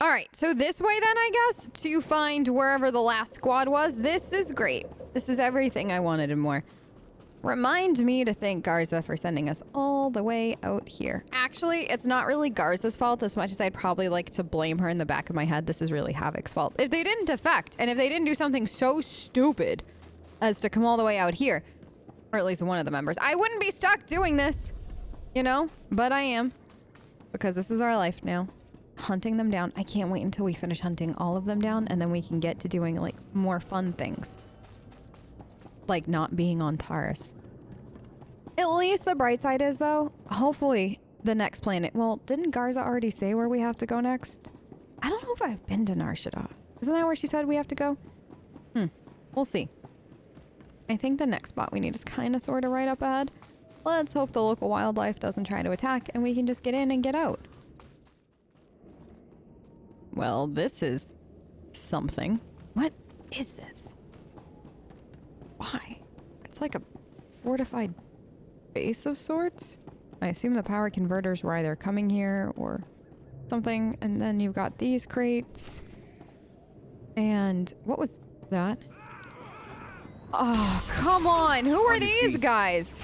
All right, so this way then, I guess, to find wherever the last squad was. This is great. This is everything I wanted and more. Remind me to thank Garza for sending us all the way out here. Actually, it's not really Garza's fault as much as I'd probably like to blame her in the back of my head. This is really Havoc's fault. If they didn't defect, and if they didn't do something so stupid as to come all the way out here, or at least one of the members, I wouldn't be stuck doing this, you know? But I am, because this is our life now. Hunting them down. I can't wait until we finish hunting all of them down, and then we can get to doing, like, more fun things. Like not being on Taris. At least the bright side is, though, hopefully the next planet... Well, didn't Garza already say where we have to go next? I don't know if I've been to Nar Shaddaa. Isn't that where she said we have to go? We'll see. I think the next spot we need is kind of sort of right up ahead. Let's hope the local wildlife doesn't try to attack and we can just get in and get out. Well, this is something. What is this? Why? It's like a fortified base of sorts. I assume the power converters were either coming here or something. And then you've got these crates. And what was that? Oh, come on. Who are these guys?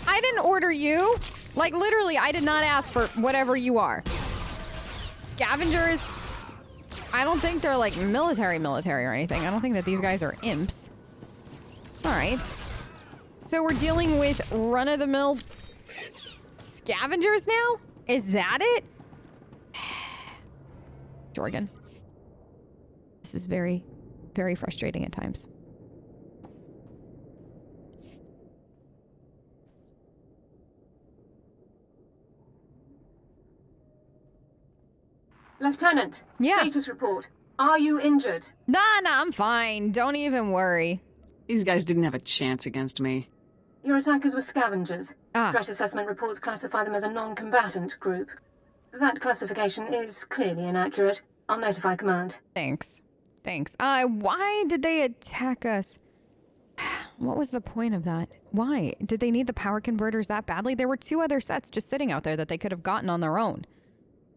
I didn't order you. Like, literally, I did not ask for whatever you are. Scavengers. I don't think they're like military or anything. I don't think that these guys are imps. All right. So we're dealing with run-of-the-mill scavengers now? Is that it? Jorgen. This is very, very frustrating at times. Lieutenant, status report. Are you injured? Nah, I'm fine. Don't even worry. These guys didn't have a chance against me. Your attackers were scavengers. Threat assessment reports classify them as a non-combatant group. That classification is clearly inaccurate. I'll notify command. Thanks. Why did they attack us? What was the point of that? Why? Did they need the power converters that badly? There were 2 other sets just sitting out there that they could have gotten on their own.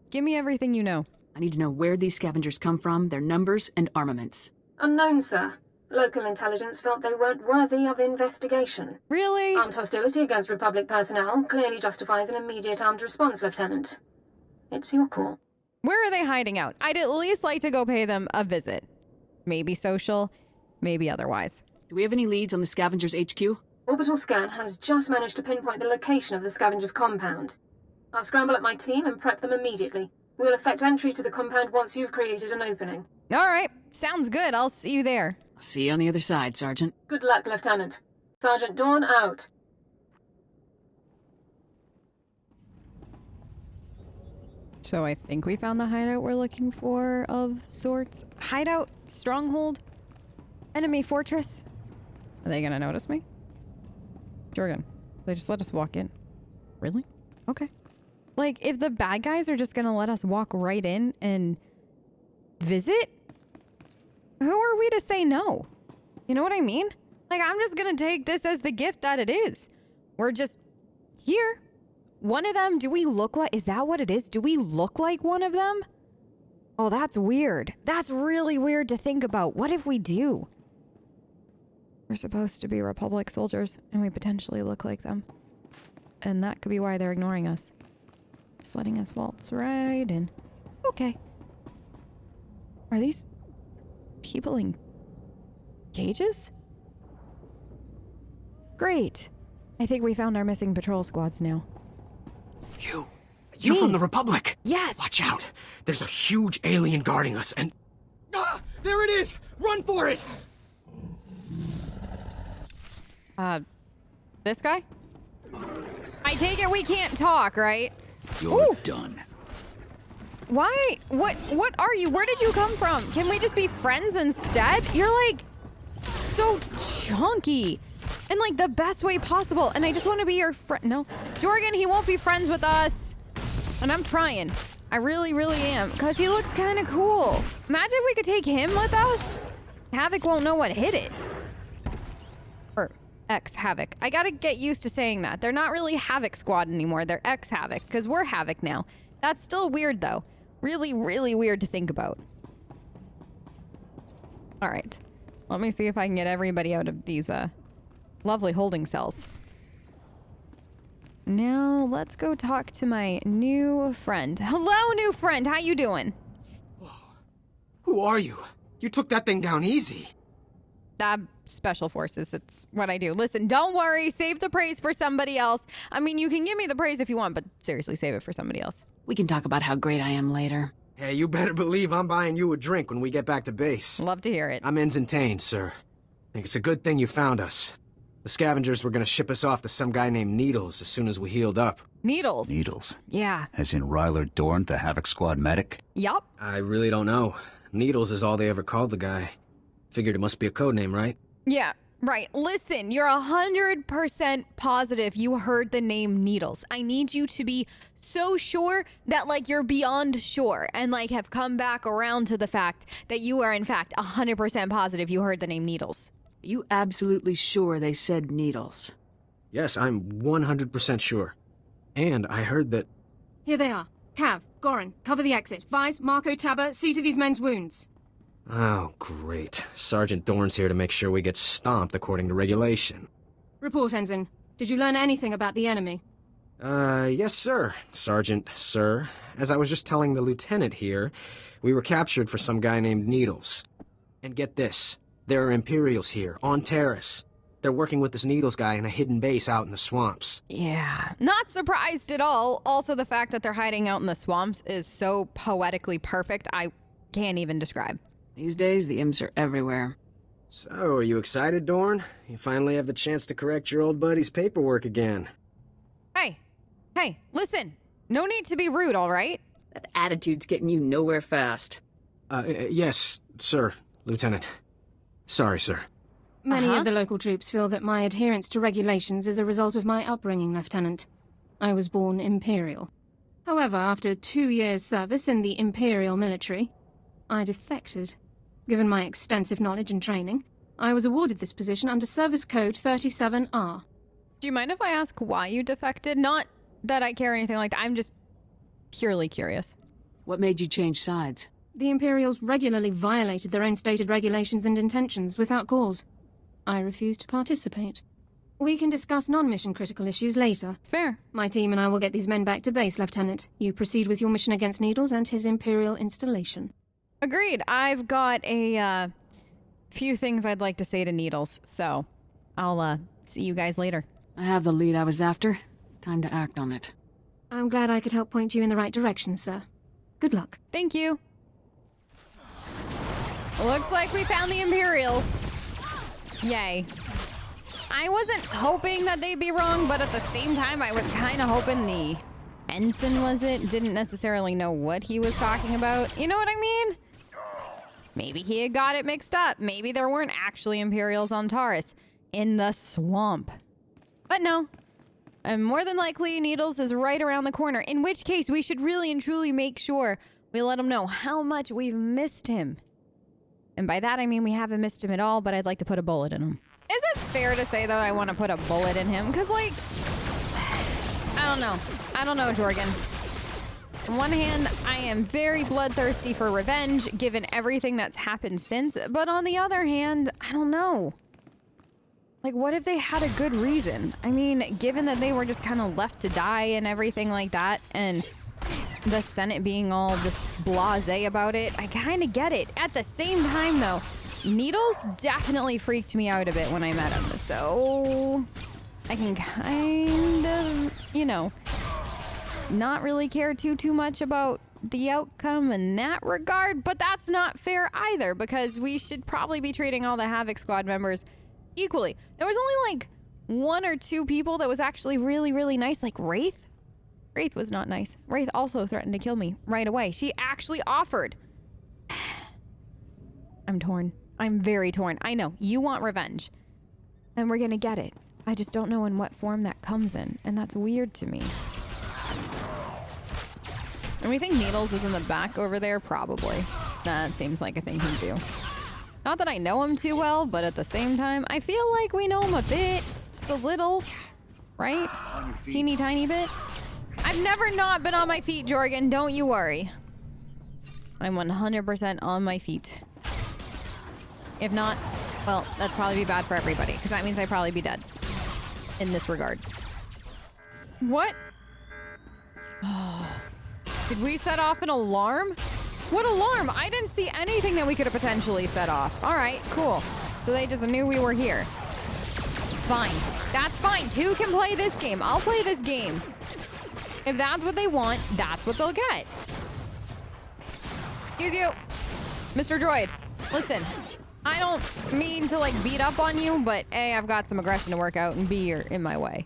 Give me everything you know. I need to know where these scavengers come from, their numbers, and armaments. Unknown, sir. Local intelligence felt they weren't worthy of investigation. Really? Armed hostility against Republic personnel clearly justifies an immediate armed response, Lieutenant. It's your call. Where are they hiding out? I'd at least like to go pay them a visit. Maybe social, maybe otherwise. Do we have any leads on the Scavengers HQ? Orbital scan has just managed to pinpoint the location of the Scavengers compound. I'll scramble up my team and prep them immediately. We'll effect entry to the compound once you've created an opening. All right. Sounds good. I'll see you there. I'll see you on the other side, Sergeant. Good luck, Lieutenant. Sergeant Dawn out. So I think we found the hideout we're looking for of sorts. Hideout? Stronghold? Enemy fortress? Are they gonna notice me? Jorgen, they just let us walk in. Really? Okay. Like, if the bad guys are just gonna let us walk right in and visit, who are we to say no? You know what I mean? Like, I'm just gonna take this as the gift that it is. We're just here. One of them, do we look like... Is that what it is? Do we look like one of them? Oh, that's weird. That's really weird to think about. What if we do? We're supposed to be Republic soldiers, and we potentially look like them. And that could be why they're ignoring us. Just letting us waltz right in. Okay. Are these people in cages? Great. I think we found our missing patrol squads now. You from the Republic? Yes! Watch out. There's a huge alien guarding us and... Ah! There it is! Run for it! This guy? I take it we can't talk, right? You're done. Why? What are you? Where did you come from? Can we just be friends instead? You're like so chunky in like the best way possible. And I just want to be your friend. No, Jorgen, he won't be friends with us. And I'm trying. I really, really am. Because he looks kind of cool. Imagine if we could take him with us. Havoc won't know what hit it. Or ex-Havoc. I gotta get used to saying that. They're not really Havoc Squad anymore. They're ex-Havoc. Because we're Havoc now. That's still weird, though. really, really weird to think about. All right. Let me see if I can get everybody out of these lovely holding cells. Now, let's go talk to my new friend. Hello, new friend. How you doing? Who are you? You took that thing down easy. Special forces. It's what I do. Listen, don't worry. Save the praise for somebody else. I mean, you can give me the praise if you want, but seriously, save it for somebody else. We can talk about how great I am later. Hey, you better believe I'm buying you a drink when we get back to base. Love to hear it. I'm Ensign, sir. I think it's a good thing you found us. The scavengers were gonna ship us off to some guy named Needles as soon as we healed up. Needles? Needles? Yeah. As in Ryler Dorn, the Havoc Squad medic? Yup. I really don't know. Needles is all they ever called the guy. Figured it must be a code name, right? Yeah, right. Listen, you're 100% positive you heard the name Needles. I need you to be so sure that, like, you're beyond sure and, like, have come back around to the fact that you are, in fact, 100% positive you heard the name Needles. Are you absolutely sure they said Needles? Yes, I'm 100% sure. And I heard that... Here they are. Cav, Goran, cover the exit. Vise, Marco, Tabba, see to these men's wounds. Oh, great. Sergeant Dorn's here to make sure we get stomped according to regulation. Report, Ensign. Did you learn anything about the enemy? Yes, sir. Sergeant, sir. As I was just telling the lieutenant here, we were captured for some guy named Needles. And get this, there are Imperials here, on Taris. They're working with this Needles guy in a hidden base out in the swamps. Yeah. Not surprised at all. Also, the fact that they're hiding out in the swamps is so poetically perfect, I can't even describe. These days, the imps are everywhere. So, are you excited, Dorn? You finally have the chance to correct your old buddy's paperwork again. Hey, listen. No need to be rude, all right? That attitude's getting you nowhere fast. Yes, sir, Lieutenant. Sorry, sir. Many of the local troops feel that my adherence to regulations is a result of my upbringing, Lieutenant. I was born Imperial. However, after 2 years' service in the Imperial military, I defected. Given my extensive knowledge and training, I was awarded this position under Service Code 37R. Do you mind if I ask why you defected? Not that I care or anything like that. I'm just purely curious. What made you change sides? The Imperials regularly violated their own stated regulations and intentions without cause. I refused to participate. We can discuss non-mission critical issues later. Fair. My team and I will get these men back to base, Lieutenant. You proceed with your mission against Needles and his Imperial installation. Agreed. I've got a few things I'd like to say to Needles, so I'll see you guys later. I have the lead I was after. Time to act on it. I'm glad I could help point you in the right direction, sir. Good luck. Thank you. Looks like we found the Imperials. Yay. I wasn't hoping that they'd be wrong, but at the same time, I was kind of hoping the ensign, was it? Didn't necessarily know what he was talking about. You know what I mean? Maybe he had got it mixed up. Maybe there weren't actually Imperials on Taris in the swamp. But no. And more than likely, Needles is right around the corner, in which case we should really and truly make sure we let him know how much we've missed him. And by that, I mean we haven't missed him at all, but I'd like to put a bullet in him. Is it fair to say, though, I want to put a bullet in him? Because, like, I don't know, Jorgen. On one hand, I am very bloodthirsty for revenge, given everything that's happened since. But on the other hand, I don't know. Like, what if they had a good reason? I mean, given that they were just kind of left to die and everything like that, and the Senate being all just blasé about it, I kind of get it. At the same time, though, Needles definitely freaked me out a bit when I met him, so I can kind of, you know, not really care too much about the outcome in that regard, but that's not fair either, because we should probably be treating all the Havoc Squad members equally. There was only like 1 or 2 people that was actually really, really nice, like Wraith. Wraith was not nice. Wraith also threatened to kill me right away. She actually offered. I'm torn. I'm very torn. I know, you want revenge, and we're gonna get it. I just don't know in what form that comes in, and that's weird to me. And we think Needles is in the back over there? Probably. That seems like a thing he'd do. Not that I know him too well, but at the same time, I feel like we know him a bit. Just a little. Right? Teeny tiny bit. I've never not been on my feet, Jorgen. Don't you worry. I'm 100% on my feet. If not, well, that'd probably be bad for everybody, because that means I'd probably be dead in this regard. What? Did we set off an alarm? What alarm? I didn't see anything that we could have potentially set off. All right, cool. So they just knew we were here. Fine. That's fine. Two can play this game. I'll play this game. If that's what they want, that's what they'll get. Excuse you, Mr. Droid. Listen, I don't mean to, like, beat up on you, but A, I've got some aggression to work out, and B, you're in my way.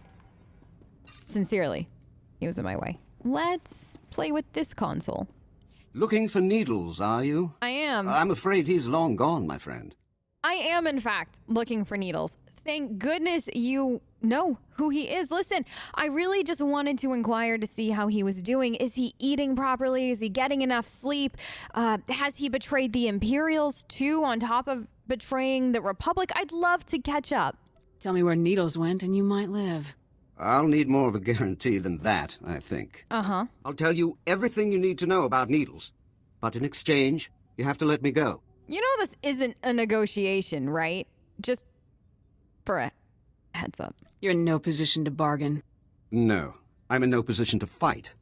Sincerely, he was in my way. Let's play with this console. Looking for needles, are you? I am. I'm afraid he's long gone, my friend. I am, in fact, looking for needles. Thank goodness you know who he is. Listen, I really just wanted to inquire to see how he was doing. Is he eating properly? Is he getting enough sleep? Has he betrayed the Imperials too, on top of betraying the Republic? I'd love to catch up. Tell me where Needles went and you might live. I'll need more of a guarantee than that, I think. Uh-huh. I'll tell you everything you need to know about needles. But in exchange, you have to let me go. You know this isn't a negotiation, right? Just for a heads up. You're in no position to bargain. No, I'm in no position to fight.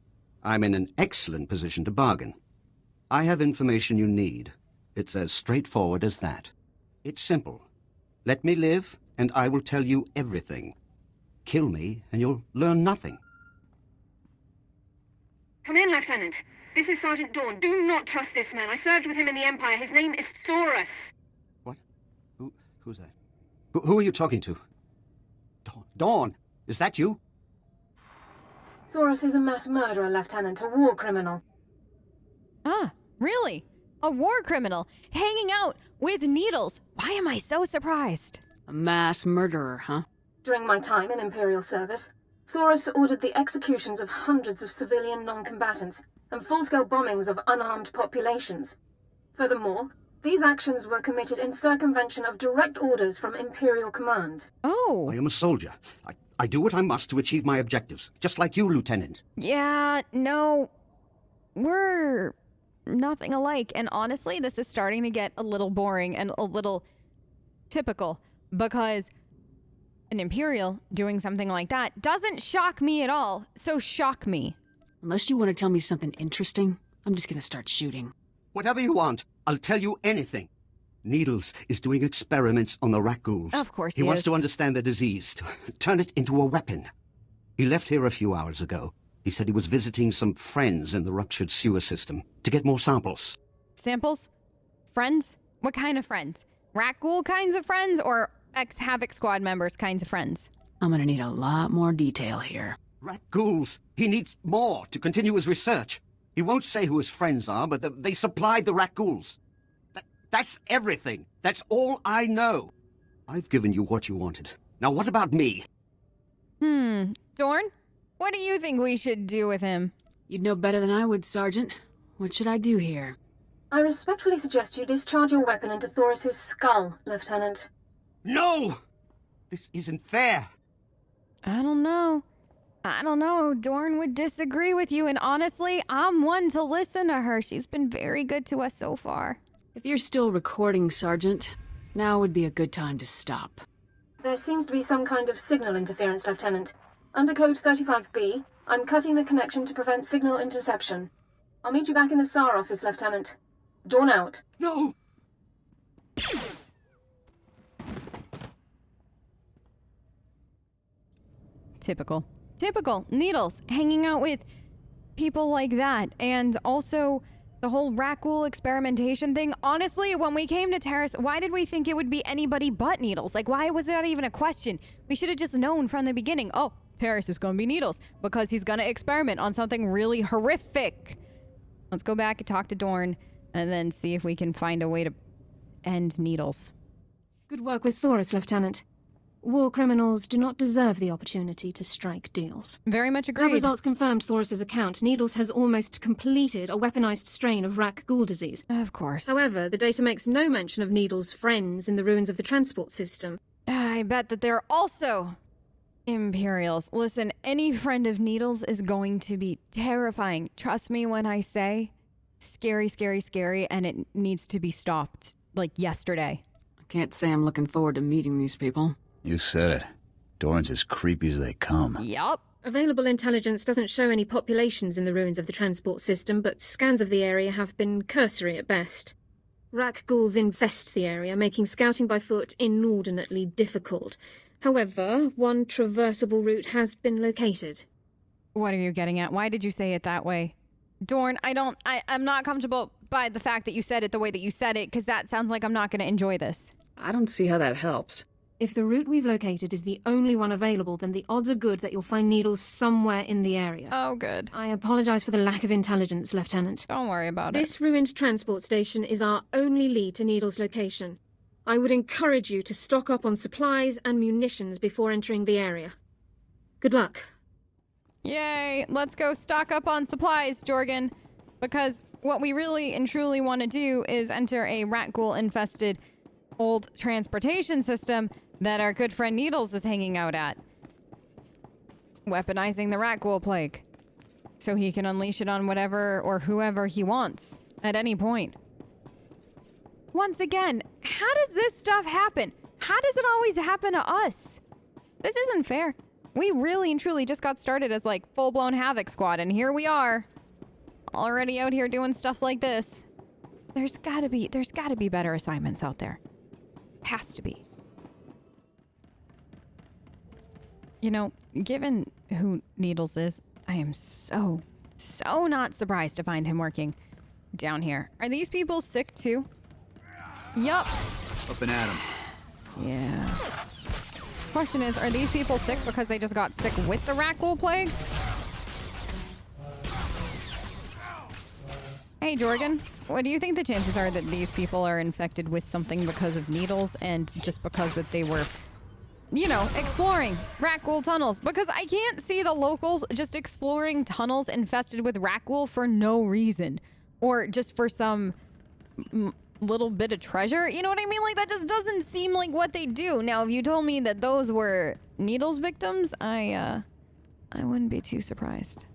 I'm in an excellent position to bargain. I have information you need. It's as straightforward as that. It's simple. Let me live, and I will tell you everything. Kill me, and you'll learn nothing. Come in, Lieutenant. This is Sergeant Dawn. Do not trust this man. I served with him in the Empire. His name is Taris. What? Who's that? Who are you talking to? Dawn, is that you? Taris is a mass murderer, Lieutenant, a war criminal. Ah, really? A war criminal hanging out with needles. Why am I so surprised? A mass murderer, huh? During my time in Imperial service, Taris ordered the executions of hundreds of civilian non-combatants and full-scale bombings of unarmed populations. Furthermore, these actions were committed in circumvention of direct orders from Imperial command. Oh. I am a soldier. I do what I must to achieve my objectives, just like you, Lieutenant. Yeah, no. We're nothing alike. And honestly, this is starting to get a little boring and a little typical, because an Imperial doing something like that doesn't shock me at all. So shock me. Unless you want to tell me something interesting, I'm just gonna start shooting. Whatever you want, I'll tell you anything. Needles is doing experiments on the rat ghouls. Of course he he wants is. to understand the disease, to turn it into a weapon. He left here a few hours ago. He said he was visiting some friends in the ruptured sewer system to get more samples. Samples? Friends? What kind of friends? Rat ghoul kinds of friends, or ex-Havoc Squad members kinds of friends? I'm gonna need a lot more detail here. Rat ghouls. He needs more to continue his research. He won't say who his friends are, but they supplied the rat ghouls. That's everything. That's all I know. I've given you what you wanted. Now what about me? Dorn? What do you think we should do with him? You'd know better than I would, Sergeant. What should I do here? I respectfully suggest you discharge your weapon into Thoris's skull, Lieutenant. No! This isn't fair. I don't know. Dorn would disagree with you, and honestly, I'm one to listen to her. She's been very good to us so far. If you're still recording, Sergeant, now would be a good time to stop. There seems to be some kind of signal interference, Lieutenant. Under Code 35B, I'm cutting the connection to prevent signal interception. I'll meet you back in the SAR office, Lieutenant. Dawn out. No! Typical. Needles. Hanging out with people like that. And also the whole rat ghoul experimentation thing. Honestly, when we came to Taris, why did we think it would be anybody but Needles? Like, why was that even a question? We should have just known from the beginning. Oh, Taris is going to be Needles because he's going to experiment on something really horrific. Let's go back and talk to Dorn and then see if we can find a way to end Needles. Good work with Taris, Lieutenant. War criminals do not deserve the opportunity to strike deals. Very much Lab agreed. results confirmed Thoris's account. Needles has almost completed a weaponized strain of rat ghoul disease. Of course. However, the data makes no mention of Needles' friends in the ruins of the transport system. I bet that they're also Imperials. Listen, any friend of Needles is going to be terrifying. Trust me when I say scary, scary, scary, and it needs to be stopped, like, yesterday. I can't say I'm looking forward to meeting these people. You said it. Doran's as creepy as they come. Yup. Available intelligence doesn't show any populations in the ruins of the transport system, but scans of the area have been cursory at best. Rak ghouls infest the area, making scouting by foot inordinately difficult. However, one traversable route has been located. What are you getting at? Why did you say it that way? Dorn, I'm not comfortable by the fact that you said it the way that you said it, because that sounds like I'm not going to enjoy this. I don't see how that helps. If the route we've located is the only one available, then the odds are good that you'll find needles somewhere in the area. Oh, good. I apologize for the lack of intelligence, Lieutenant. Don't worry about it. This ruined transport station is our only lead to Needle's location. I would encourage you to stock up on supplies and munitions before entering the area. Good luck. Yay! Let's go stock up on supplies, Jorgen. Because what we really and truly want to do is enter a rat ghoul-infested old transportation system that our good friend Needles is hanging out at. Weaponizing the rat ghoul plague. So he can unleash it on whatever or whoever he wants at any point. Once again, how does this stuff happen? How does it always happen to us? This isn't fair. We really and truly just got started as like full-blown Havoc Squad, and here we are. Already out here doing stuff like this. There's gotta be better assignments out there. Has to be. You know, given who Needles is, I am so not surprised to find him working down here. Are these people sick too? Yup. Up and at 'em. Yeah. Question is, are these people sick because they just got sick with the rat ghoul plague? Hey, Jorgen, what do you think the chances are that these people are infected with something because of needles and just because that they were, you know, exploring rat ghoul tunnels? Because I can't see the locals just exploring tunnels infested with rat ghoul for no reason. Or just for some little bit of treasure. You know what I mean? Like, that just doesn't seem like what they do. Now, if you told me that those were needles victims, I wouldn't be too surprised.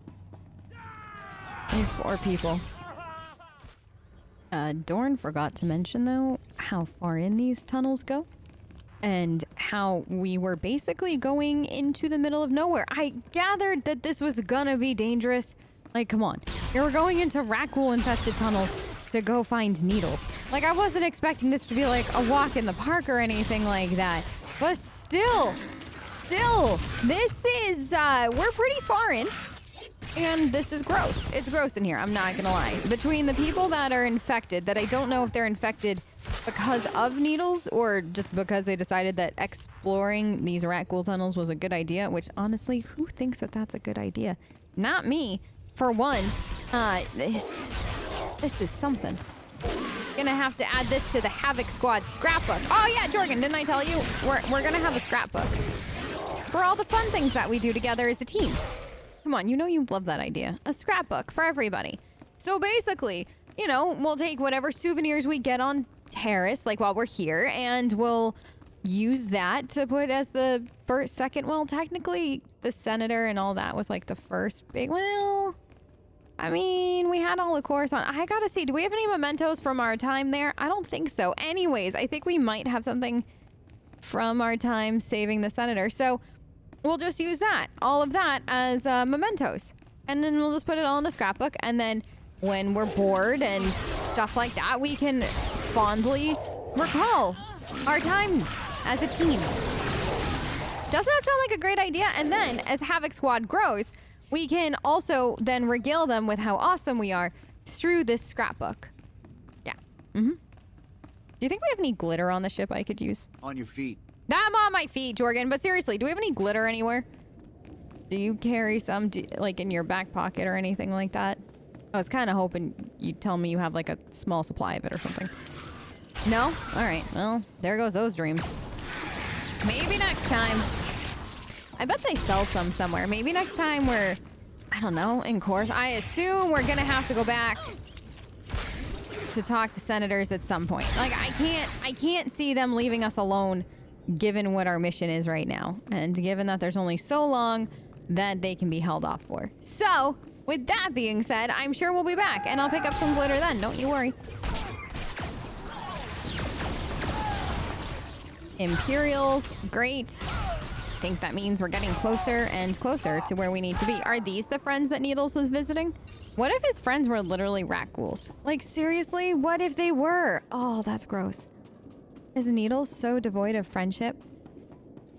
These poor people. Dorn forgot to mention, though, how far in these tunnels go. And how we were basically going into the middle of nowhere. I gathered that this was gonna be dangerous. Like, come on. We were going into rat ghoul-infested tunnels to go find needles. Like, I wasn't expecting this to be like a walk in the park or anything like that. But still, this is, we're pretty far in. And this is gross. It's gross in here, I'm not gonna lie. Between the people that are infected, that I don't know if they're infected because of needles or just because they decided that exploring these rat ghoul tunnels was a good idea, which honestly, who thinks that that's a good idea? Not me. For one, this is something. Gonna have to add this to the Havoc Squad scrapbook. Oh yeah, Jorgen, didn't I tell you? We're gonna have a scrapbook for all the fun things that we do together as a team. Come on, you know you love that idea. A scrapbook for everybody. So basically, you know, we'll take whatever souvenirs we get on Taris, like while we're here, and we'll use that to put as the first, second, well, technically the senator and all that was like the first big, well, I mean, we had all the correspondence. I gotta see, do we have any mementos from our time there? I don't think so. Anyways, I think we might have something from our time saving the senator. So we'll just use that, all of that as mementos. And then we'll just put it all in a scrapbook. And then when we're bored and stuff like that, we can fondly recall our time as a team. Doesn't that sound like a great idea? And then as Havoc Squad grows, we can also then regale them with how awesome we are through this scrapbook. Yeah. Mm-hmm. Do you think we have any glitter on the ship I could use? On your feet. I'm on my feet, Jorgen, but seriously, do we have any glitter anywhere? Do you carry some, like, in your back pocket or anything like that? I was kind of hoping you'd tell me you have, like, a small supply of it or something. No? Alright, well, there goes those dreams. Maybe next time. I bet they sell some somewhere. Maybe next time we're, I don't know, in course. I assume we're gonna have to go back to talk to senators at some point. Like, I can't see them leaving us alone given what our mission is right now. And given that there's only so long that they can be held off for. So, With that being said, I'm sure we'll be back, and I'll pick up some glitter then. Don't you worry. Imperials, great. I think that means we're getting closer and closer to where we need to be. Are these the friends that Needles was visiting? What if his friends were literally rat ghouls? Like, seriously? What if they were? Oh, that's gross. Is Needles so devoid of friendship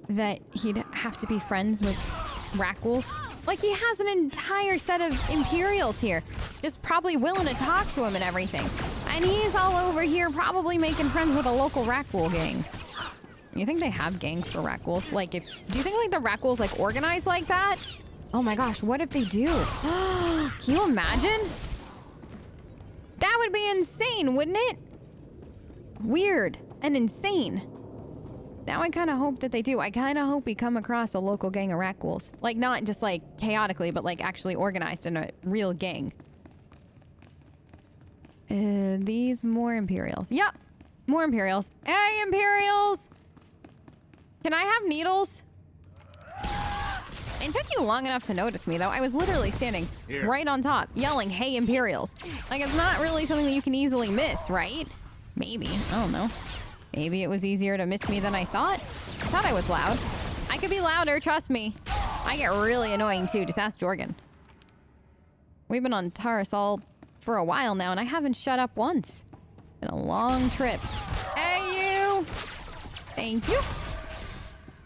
that he'd have to be friends with rat ghouls? Like, he has an entire set of Imperials here, just probably willing to talk to him and everything. And he's all over here probably making friends with a local rat ghoul gang. You think they have gangs for rat ghouls? Like, do you think, like, the rat ghouls, like, organize like that? Oh my gosh, what if they do? Can you imagine? That would be insane, wouldn't it? Weird and insane. Now I kind of hope that they do. I kind of hope we come across a local gang of rat ghouls. Like, not just, like, chaotically, but, like, actually organized in a real gang. These more Imperials. Yep, more Imperials. Hey, Imperials! Can I have Needles? It took you long enough to notice me, though. I was literally standing right on top, yelling, "Hey, Imperials." Like, it's not really something that you can easily miss, right? Maybe. I don't know. Maybe it was easier to miss me than I thought. I thought I was loud. I could be louder, trust me. I get really annoying, too. Just ask Jorgen. We've been on Taris all for a while now, and I haven't shut up once. Been a long trip. Hey, you! Thank you.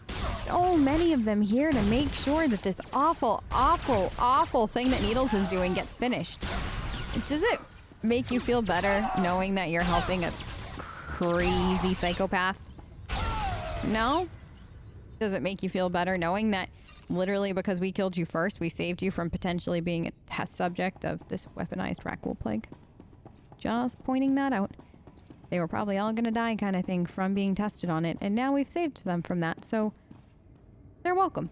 So many of them here to make sure that this awful, awful, awful thing that Needles is doing gets finished. Does it make you feel better knowing that you're helping a crazy psychopath? No? Does it make you feel better knowing that literally because we killed you first, we saved you from potentially being a test subject of this weaponized rat ghoul plague? Just pointing that out. They were probably all gonna die kind of thing from being tested on it, and now we've saved them from that, so they're welcome.